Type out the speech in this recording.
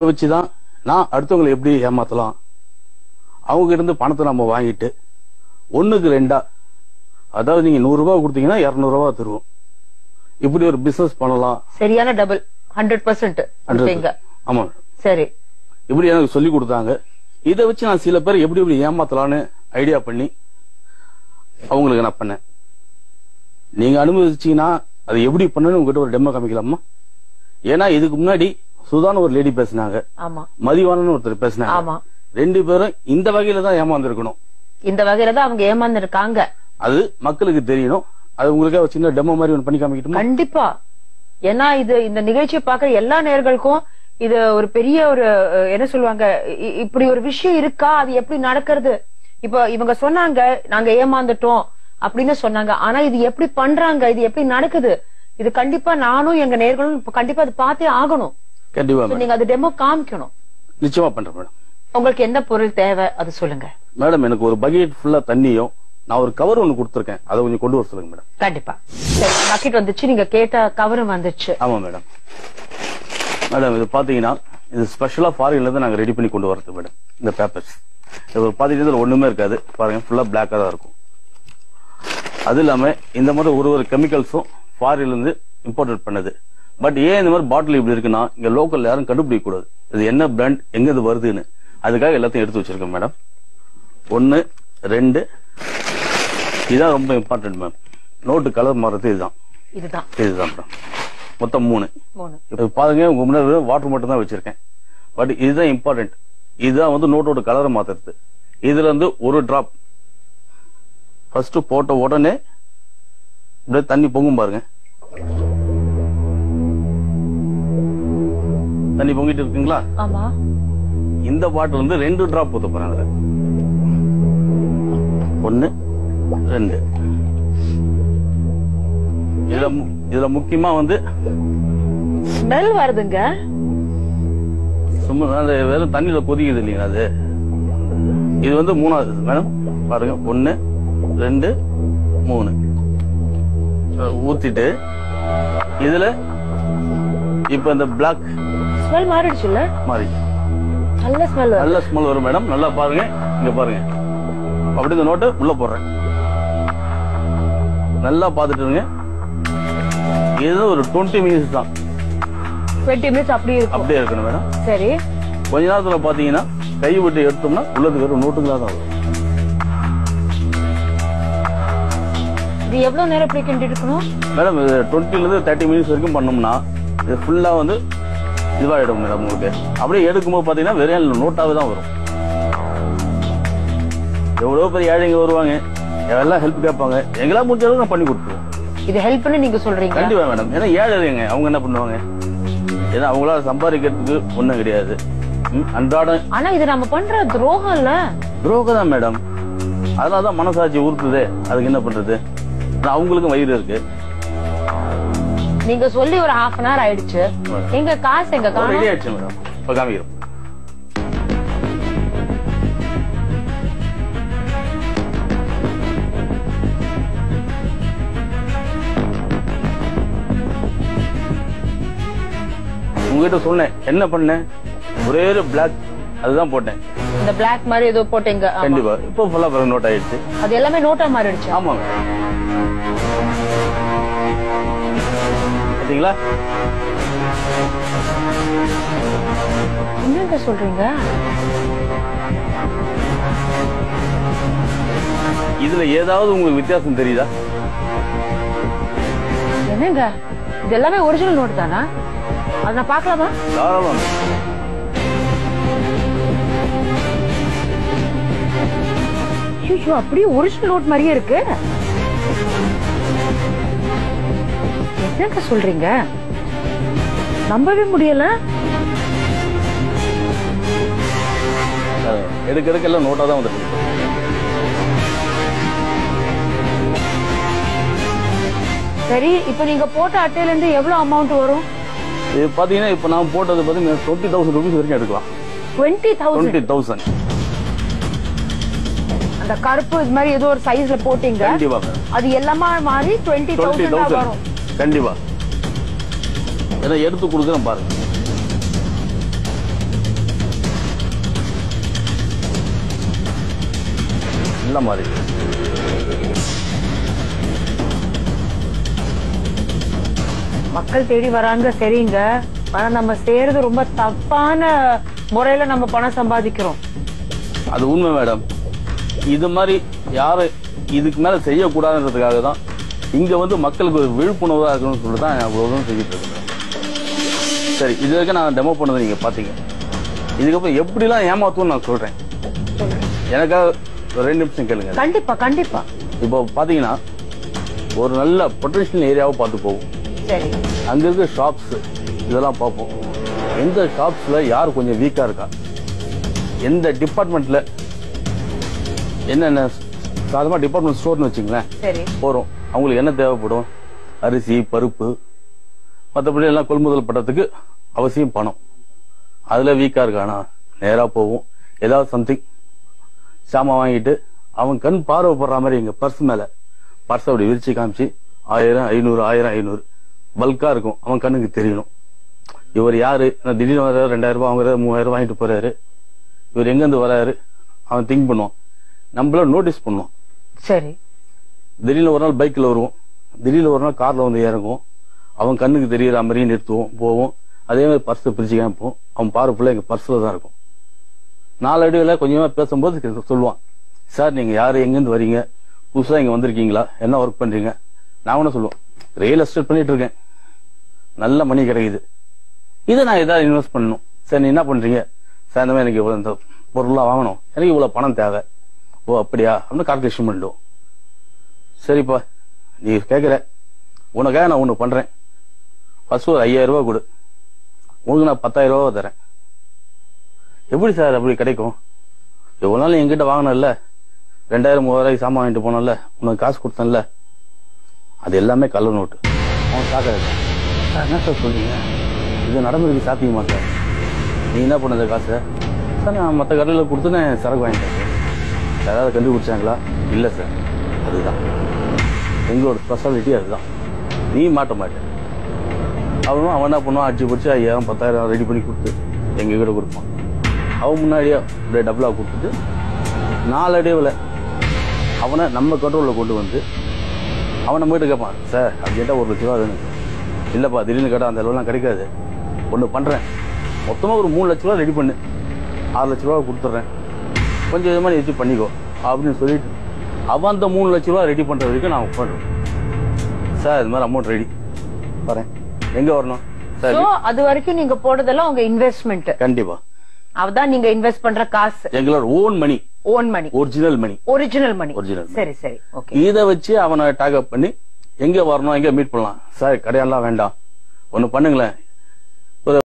வச்சுதான் நான் அடுத்தவங்களை எப்படி ஏமாத்தலாம், அவங்க இருந்து பணத்தை நம்ம வாங்கிட்டு ஒண்ணுக்கு ரெண்டா, அதாவது நீங்க 100 ரூபாய் கொடுத்தீங்கன்னா 200 ரூபாய் தருவோம், இப்படி ஒரு பிசினஸ் பண்ணலாம். சரியான டபுள் 100%. ஆமா சரி, இப்படி எனக்கு சொல்லி கொடுத்தாங்க. இதை வச்சு நான் சில பேர் எப்படி எப்படி ஏமாத்தலான்னு ஐடியா பண்ணி அவங்களுக்கு நான் பண்ணேன். நீங்க அனுமதிச்சீங்கன்னா அது எப்படி பண்ணணும் உங்ககிட்ட ஒரு டெமோ காமிக்கலாமா? ஏன்னா இதுக்கு முன்னாடி சுதான ஒரு லேடி பேசினாங்க, மதிவானன்னு ஒருத்தர் பேசினாங்க. 2 பேரும் இந்த வகையில தான் ஏமாந்துருக்கணும். இந்த வகையில தான் அவங்க ஏமாந்து இருக்காங்க. அது மக்களுக்கு தெரியணும். அது உங்களுக்கு ஒரு சின்ன டெமோ மாதிரி ஒன்று பண்ணி காமிக்கட்டுமா? கண்டிப்பா. ஏன்னா இது இந்த நிகழ்ச்சியை பாக்குற எல்லா நேயர்களுக்கும் இது ஒரு பெரிய ஒரு என்ன சொல்லுவாங்க, இப்படி ஒரு விஷயம் இருக்கா, அது எப்படி நடக்கிறது. இப்ப இவங்க சொன்னாங்க நாங்க ஏமாந்துட்டோம் அப்படின்னு சொன்னாங்க. ஆனா இது எப்படி பண்றாங்க, இது எப்படி நடக்குது, இது கண்டிப்பா நானும் எங்க நேயர்களும் கண்டிப்பா அது பார்த்தே ஆகணும். கண்டிப்பா நீங்க அது டெமோ காமிக்கணும். நிச்சயமா பண்றேன் மேடம். உங்களுக்கு எந்த பொருள் தேவை அது சொல்லுங்க மேடம். எனக்கு ஒரு பக்கெட் ஃபுல்லா தண்ணியும் நான் ஒரு கவர் ஒண்ணு கொடுத்துருக்கேன், அதை கொஞ்சம் கொண்டு வர சொல்லுங்க மேடம். கண்டிப்பா. சரி, பக்கெட் வந்துச்சு, நீங்க கேட்ட கவரும் வந்துச்சு. ஆமா மேடம். மேடம் இது பாத்தீங்கன்னா இது ஸ்பெஷலா ஃபாரின்ல இருந்து நாங்க ரெடி பண்ணி கொண்டு வரது மேடம். இந்த பேப்பர்ஸ் இது பாத்தீங்கன்னா ஒண்ணுமே இருக்காது பாருங்க, ஃபுல்லா பிளாக்கா தான் இருக்கும். அது இல்லாம இந்த மாதிரி ஒரு கெமிக்கல்ஸும் ஃபாரின்ல இருந்து இம்போர்ட் பண்ணது. பட் ஏன் இந்த மாதிரி பாட்டில் இப்படி இருக்குன்னா இங்க லோக்கல் யாரும் கண்டுபிடிக்க கூடாது இது என்ன பிராண்ட், எங்க இது வருதுன்னு. அதுக்காக எல்லாத்தையும் எடுத்து வச்சிருக்கேன் மேடம். 1 2 இதுதான் ரொம்ப இம்பார்ட்டன்ட் மேம். நோட்டு கலர் மாறது இதுதான் மேடம். மொத்தம் 3. இப்ப பாருங்க உங்க முன்னாடி வாட்டர் மட்டும் தான் வச்சிருக்கேன். பட் இதுதான் இம்பார்ட்டன்ட். இதுதான் வந்து நோட்டோட கலரை மாத்துறது. இதுல இருந்து ஒரு டிராப் ஃபர்ஸ்ட் போட்ட உடனே இப்படியே தண்ணி பொங்கும் பாருங்க. தண்ணி பொங்கிட்டு இருக்குங்களா? ஆமா. இந்த பாட்டில் வந்து 2 டிராப் ஊத்த போறாங்க. 1 2. இதுல முக்கியமா வந்து ஸ்மெல் வருதுங்க. சும்மா வெறும் தண்ணியில கொதிக்குது இல்லைங்களா அது. இது வந்து 3வது மேடம். பாருங்க 1 2 3 ஊத்திட்டு இதுல இப்ப இந்த பிளாக் ஸ்மெல் மாறிடுச்சுல்ல? மாறி நல்ல ஸ்மெல் வரும் மேடம். நல்லா பாருங்க, இங்க பாருங்க. அப்படி இந்த நோட்டை உள்ள போடுறேன். நல்லா பாத்துட்டு இது ஒரு 20 மினிட்ஸ் தான். 20 மினிட்ஸ் அப்படியே இருக்கணும் மேடம். சரி, கொஞ்ச நேரத்துல பாத்தீங்கன்னா கை விட்டு எடுத்தோம்னா உள்ளது வெறும் நோட்டுகளா தான் வரும். இது எவ்வளவு நேரம் இப்படி கிண்டி இருக்கணும் மேடம்? 20 ல இருந்து 30 மினிட்ஸ் வரைக்கும் பண்ணோம்னா இது ஃபுல்லா வந்து இதுவாயிடும் மேடம். உங்களுக்கு அப்படியே எடுக்கும்போது பாத்தீங்கன்னா வெறும் நோட்டாவே தான் வரும். எவ்வளவு பெரிய ஏழைங்க வருவாங்க, எல்லாம் ஹெல்ப் கேட்பாங்க, எங்களா முடிஞ்ச அளவுக்கு நான் பண்ணி கொடுத்துருவோம். இது ஹெல்ப் பண்ணி நீங்க சொல்றீங்க? கண்டிப்பா மேடம். ஏன்னா ஏழைங்க அவங்க என்ன பண்ணுவாங்க, ஏன்னா அவங்களால சம்பாதிக்கிறதுக்கு ஒண்ணும் கிடையாது அன்றாடம். ஆனா இது நம்ம பண்ற துரோகம் இல்ல? துரோகம் தான் மேடம். அதனாலதான் மனசாட்சி உறுத்துது. அதுக்கு என்ன பண்றது, அவங்களுக்கும் வயிறு இருக்கு. நீங்க சொல்லி ஒரு ½ an hour ஆயிடுச்சு. எங்க காசு எங்க ரெடி ஆயிடுச்சு மேடம். இப்ப காமிக்கிறோம். உங்ககிட்ட சொன்னேன் என்ன பண்ணேன், ஒரே ஒரு பிளாக் அதுதான் போட்டேன். இந்த பிளாக் மாதிரி ஏதோ போட்டீங்க. கண்டிப்பா. இப்போ ஃபுல்லா பிறகு நோட் ஆயிடுச்சு. அது எல்லாமே நோட்டா மாறிடுச்சு. ஆமா மேடம். பாத்தீங்களா? என்னங்க சொல்றீங்க? இதுல ஏதாவது உங்களுக்கு வித்தியாசம் தெரியுதா? என்னங்க இது எல்லாமே ஒரிஜினல் நோட் தானா? அது நான் பார்க்கலாமா? தாராளமா. ஐயோ, அப்படியே ஒரிஜினல் நோட் மாதிரியே இருக்கு. என்னங்க சொல்றீங்க? நம்பவே முடியல. எடுக்க எல்லாம் நோட்டா தான் வந்துருக்கு. சரி, இப்ப நீங்க போட்ட அட்டையில இருந்து எவ்வளவு அமௌண்ட் வரும்? இது பாத்தீங்கன்னா இப்ப நான் போட்டது பாத்தீங்கன்னா 20,000 ரூபீஸ் வரைக்கும் எடுக்கலாம். 20,000. அந்த கருப்பு இது மாதிரி ஏதோ ஒரு சைஸ்ல போட்டீங்க. கண்டிப்பா. அது எல்லாமே மாறி 20,000 வரும். கண்டிப்பா. எடுத்து கொடுக்குறேன் பாருங்க. எல்லாம் மாறி. மக்கள் தேடி வராங்க சரிங்க, ஆனா நம்ம செய்யறது ரொம்ப தப்பான முறையில நம்ம பணம் சம்பாதிக்கிறோம். அது உண்மை மேடம். இது மாதிரி யாரும் இதுக்கு மேல செய்யக்கூடாதுன்றதுக்காக தான் இங்க வந்து மக்களுக்கு ஒரு விழிப்புணர்வா இருக்கணும்னு சொல்லி தான் அவ்வளவு செஞ்சுட்டு இருக்கேன். சரி, இது வரைக்கும் நான் டெமோ பண்ணதை நீங்க பாத்தீங்க. இதுக்கப்புறம் எப்படிலாம் ஏமாத்துவோம் நான் சொல்றேன். எனக்காக ஒரு 2 நிமிஷம் கேளுங்க. கண்டிப்பா கண்டிப்பா. இப்போ பாத்தீங்கன்னா ஒரு நல்ல பொட்டன்ஷியல் ஏரியாவை பார்த்து போவோம். சரி, அங்க இருக்க ஷாப்ஸ் இதெல்லாம் பார்ப்போம். எந்த ஷாப்ஸ்ல யார் கொஞ்சம் வீக்கா இருக்கா, எந்த டிபார்ட்மெண்ட்ல என்னென்ன சாதாரண டிபார்ட்மெண்ட் ஸ்டோர்னு வச்சுங்களேன், போறோம். அவங்களுக்கு என்ன தேவைப்படும், அரிசி பருப்பு மற்றபடி எல்லாம் கொள்முதல் பண்றதுக்கு அவசியம் பணம். அதுல வீக்கா இருக்கானா நேரா போவோம். ஏதாவது சம்திங் சாமான் வாங்கிட்டு அவன் கண் பார்வைப்படுற மாதிரி எங்க பர்ஸ் மேல பர்ஸ் அப்படி விரிச்சு காமிச்சு 1000 500 1000 500 பல்கா இருக்கும். அவன் கண்ணுக்கு தெரியணும் இவர் யாரு. திடீர்னு வர்றாரு 2000 ரூபாய் வாங்குறாரு 3000 ரூபாய் வாங்கிட்டு போறாரு, இவர் எங்க இருந்து வராரு அவன் திங்க் பண்ணுவான். நம்மள நோட்டீஸ் பண்ணுவான். சரி, திடீர்னு ஒரு நாள் பைக்ல வருவோம், திடீர்னு ஒரு நாள் கார்ல வந்து இறங்குவோம். அவன் கண்ணுக்கு தெரியற மாதிரியும் நிறுத்துவோம், போவோம். அதே மாதிரி பர்ஸை பிரிச்சு காமிப்போம். அவன் பாரு ஃபுல்லா எங்க பர்ஸ்ல தான் இருக்கும். 4 அடியில கொஞ்சமா பேசும்போது சொல்லுவான், சார் நீங்க யாரு, எங்கிருந்து வரீங்க, புதுசா இங்க வந்திருக்கீங்களா, என்ன ஒர்க் பண்றீங்க. நான் என்ன சொல்லுவேன், ரியல் எஸ்டேட் பண்ணிட்டு இருக்கேன், நல்ல மணி கிடைக்குது, இதை நான் ஏதாவது இன்வெஸ்ட் பண்ணணும். சார் நீ என்ன பண்றீங்க, சார் இந்த மாதிரி எனக்கு இவ்வளவு இந்த பொருள்லாம் வாங்கணும், எனக்கு இவ்வளவு பணம் தேவை. ஓ அப்படியா அப்படின்னு கால்குலேஷன் பண்ணிடுவோம். சரிப்பா நீ கேட்கிற, உனக்காக நான் ஒண்ணு பண்றேன், ஃபர்ஸ்ட் ஒரு 5000 ரூபாய் கொடு, உங்களுக்கு நான் 10000 ரூபாய் தரேன். எப்படி சார் அப்படி கிடைக்கும், எவ்வளவு நாள் என்கிட்ட வாங்கினல, 2000 3000 சாமான் வாங்கிட்டு போனல, உனக்கு காசு கொடுத்தேன்ல, அது எல்லாமே கள்ள நோட்டு. அவன் சாக்க என்ன சார் சொல்றீங்க, இது நடந்ததுக்கு சாத்தியமா சார், நீ என்ன பண்ணத காசு சார், நான் மற்ற கடையில் கொடுத்து நான் சரக்கு வாங்கிட்டேன் சார், யாராவது கண்டுபிடிச்சாங்களா, இல்ல சார், அதுதான் எங்களோட ஸ்பெஷாலிட்டி, அதுதான், நீ மாட்ட மாட்டேன். அவனும் அவன் என்ன பண்ணுவான், அடிச்சு பிடிச்சி 5000 10000 ரெடி பண்ணி கொடுத்து எங்க கிட்ட கொடுப்பான். அவன் முன்னாடியே அப்படியே டபுளா கொடுத்துட்டு 4 அடிவில் அவனை நம்ம கண்ட்ரோல்ல கொண்டு வந்து அவன் நம்ம கிட்ட கேட்பான், சார் அப்படி கேட்டா 1 லட்ச ரூபா வேணும். இல்லப்பா திடீர்னு கேட்டா அந்த அளவுலாம் கிடைக்காது, ஒண்ணு பண்றேன், மொத்தமா ஒரு 3 லட்ச ரூபா ரெடி பண்ணு, 6 லட்ச ரூபா கொடுத்துட்றேன், கொஞ்சம் விதமா நீ வச்சு பண்ணிக்கோ அப்படின்னு சொல்லிட்டு அவன் அந்த 3 லட்ச ரூபா ரெடி பண்ற வரைக்கும் நான் பண்றேன். சார் இது மாதிரி அமௌண்ட் ரெடி வரேன், எங்க வரணும் சார். அது வரைக்கும் நீங்க போடுறதெல்லாம் உங்க இன்வெஸ்ட்மெண்ட். கண்டிப்பா அவதான் நீங்க இன்வெஸ்ட் பண்ற காசு, எங்களோட ஓன் மணி, ஒரிஜினல் மணி. சரி சரி, ஓகே. இத வச்சு அவனை டாக் அப் பண்ணி எங்க வரணும், எங்க மீட் பண்ணலாம். சார் கடையெல்லாம் வேண்டாம், ஒண்ணு பண்ணுங்களேன்,